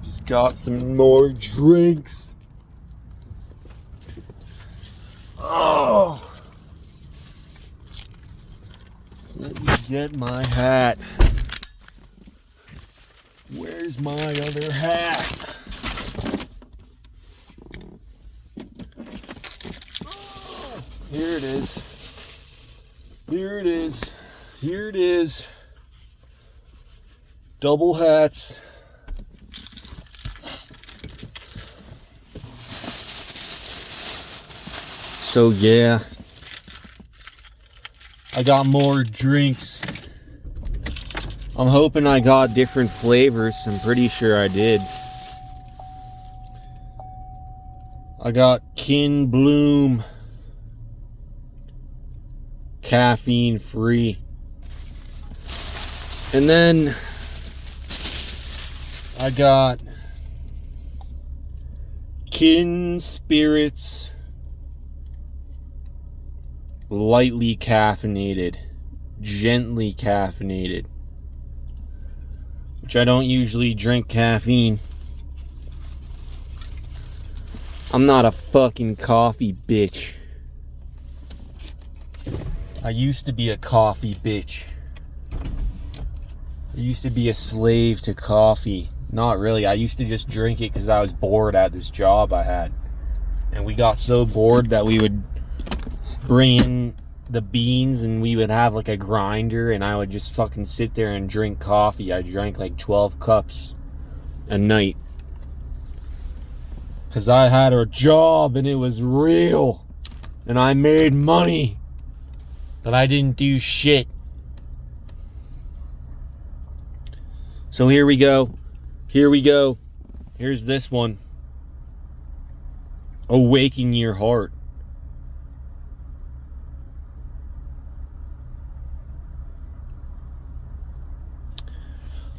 Just got some more drinks. Oh, let me get my hat. Where's my other hat? Oh, here it is. Here it is. Here it is. Double hats. So yeah, I got more drinks. I'm hoping I got different flavors. I'm pretty sure I did. I got Kin Bloom, caffeine free. And then I got Kin Spirits, lightly caffeinated, gently caffeinated. Which I don't usually drink caffeine. I'm not a fucking coffee bitch. I used to be a coffee bitch. I used to be a slave to coffee. Not really. I used to just drink it because I was bored at this job I had. And we got so bored that we would bring in the beans and we would have like a grinder and I would just fucking sit there and drink coffee. I drank like 12 cups a night because I had a job and it was real and I made money, but I didn't do shit. So here we go. Here's this one. Awaken your heart.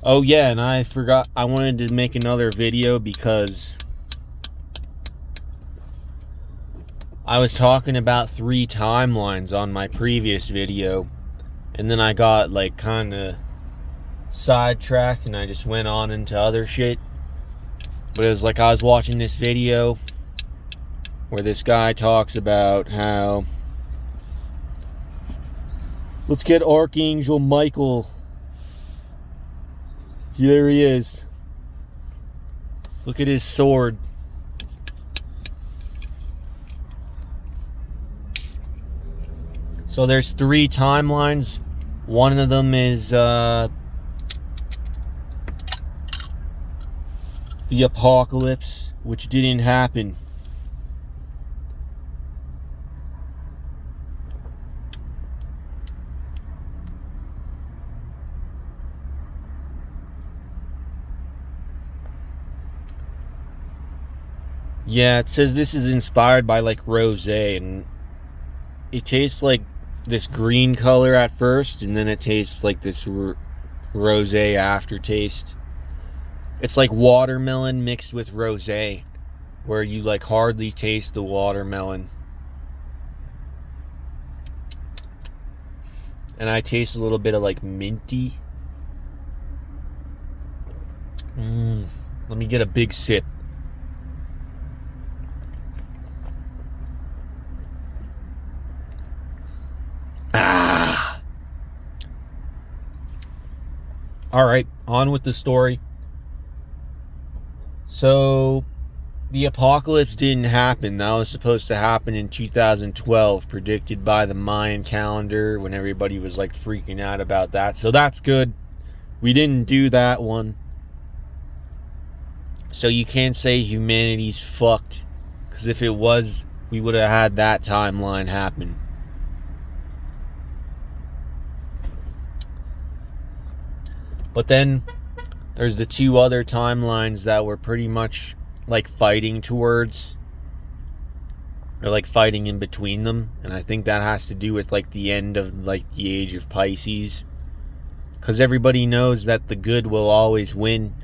Oh yeah, and I forgot, I wanted to make another video because I was talking about 3 timelines on my previous video, and then I got like kind of sidetracked and I just went on into other shit. But it was like I was watching this video where this guy talks about how, let's get Archangel Michael. There he is. Look at his sword. So there's 3 timelines. One of them is the apocalypse, which didn't happen. Yeah, it says this is inspired by like rosé, and it tastes like this green color at first, and then it tastes like this rosé aftertaste. It's like watermelon mixed with rosé, where you like hardly taste the watermelon. And I taste a little bit of like minty. Let me get a big sip. Alright, on with the story. So, the apocalypse didn't happen. That was supposed to happen in 2012, predicted by the Mayan calendar, when everybody was like freaking out about that. So that's good. We didn't do that one. So you can't say humanity's fucked, because if it was, we would have had that timeline happen. But then there's the 2 other timelines that were pretty much like fighting towards, or like fighting in between them. And I think that has to do with like the end of like the age of Pisces, because everybody knows that the good will always win.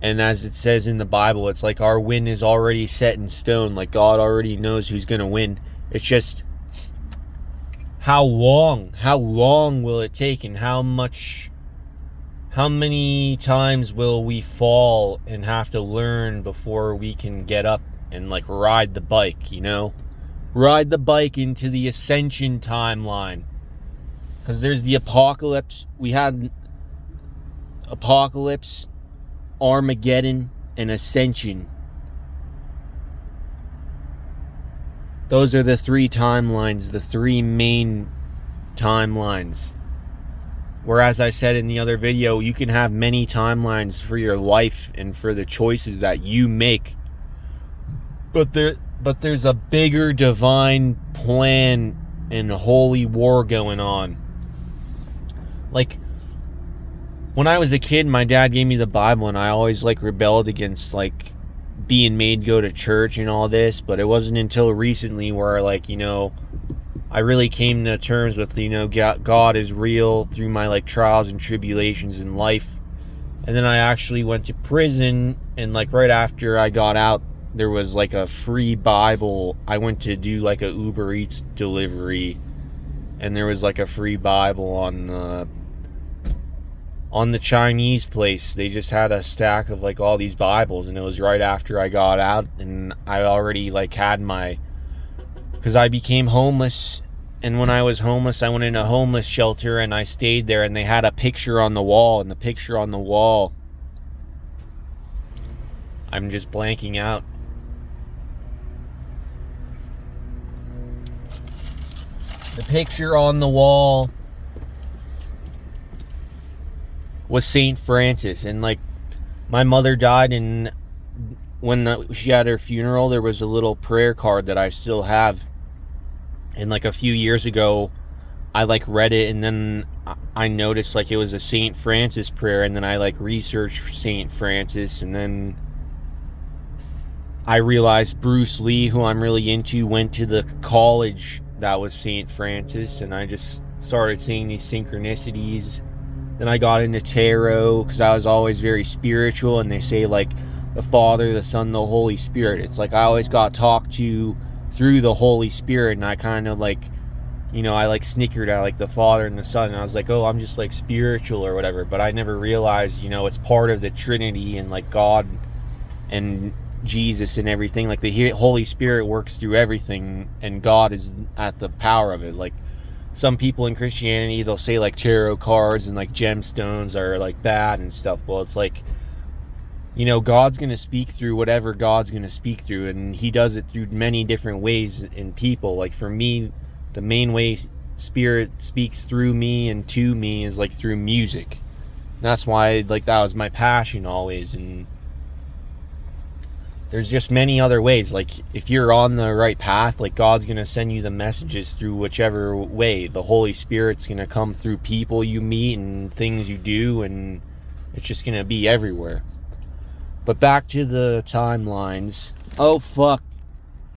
And as it says in the Bible, it's like our win is already set in stone. Like God already knows who's going to win. It's just how long will it take, and how many times will we fall and have to learn before we can get up and like ride the bike, ride the bike into the ascension timeline. Because there's the apocalypse. We had apocalypse, Armageddon, and ascension. Those are the three timelines, the three main timelines. Whereas I said in the other video, you can have many timelines for your life and for the choices that you make. But there's a bigger divine plan and holy war going on. Like, when I was a kid, my dad gave me the Bible, and I always like rebelled against like being made go to church and all this. But it wasn't until recently where I really came to terms with God is real through my like trials and tribulations in life. And then I actually went to prison, and like right after I got out, there was like a free Bible. I went to do like a Uber Eats delivery, and there was like a free Bible on the Chinese place. They just had a stack of like all these Bibles, and it was right after I got out, and I already like had because I became homeless. And when I was homeless, I went in a homeless shelter, and I stayed there, and they had a picture on the wall, and the picture on the wall, I'm just blanking out. The picture on the wall was Saint Francis. And like, my mother died, and when she had her funeral, there was a little prayer card that I still have. And like a few years ago, I like read it, and then I noticed like it was a Saint Francis prayer, and then I like researched Saint Francis, and then I realized Bruce Lee, who I'm really into, went to the college that was Saint Francis, and I just started seeing these synchronicities. Then I got into tarot because I was always very spiritual, and they say like the Father, the Son, the Holy Spirit. It's like I always got talked to through the Holy Spirit, and I kind of like, I like snickered at like the Father and the Son, and I was like, oh, I'm just like spiritual or whatever. But I never realized, it's part of the Trinity, and like God and Jesus and everything. Like the Holy Spirit works through everything, and God is at the power of it. Like, some people in Christianity, they'll say like tarot cards and like gemstones are like bad and stuff. Well, it's like, God's going to speak through whatever God's going to speak through, and he does it through many different ways in people. Like for me, the main way Spirit speaks through me and to me is like through music. That's why like that was my passion always. And there's just many other ways. Like if you're on the right path, like God's going to send you the messages through whichever way. The Holy Spirit's going to come through people you meet and things you do, and it's just going to be everywhere. But back to the timelines. Oh fuck.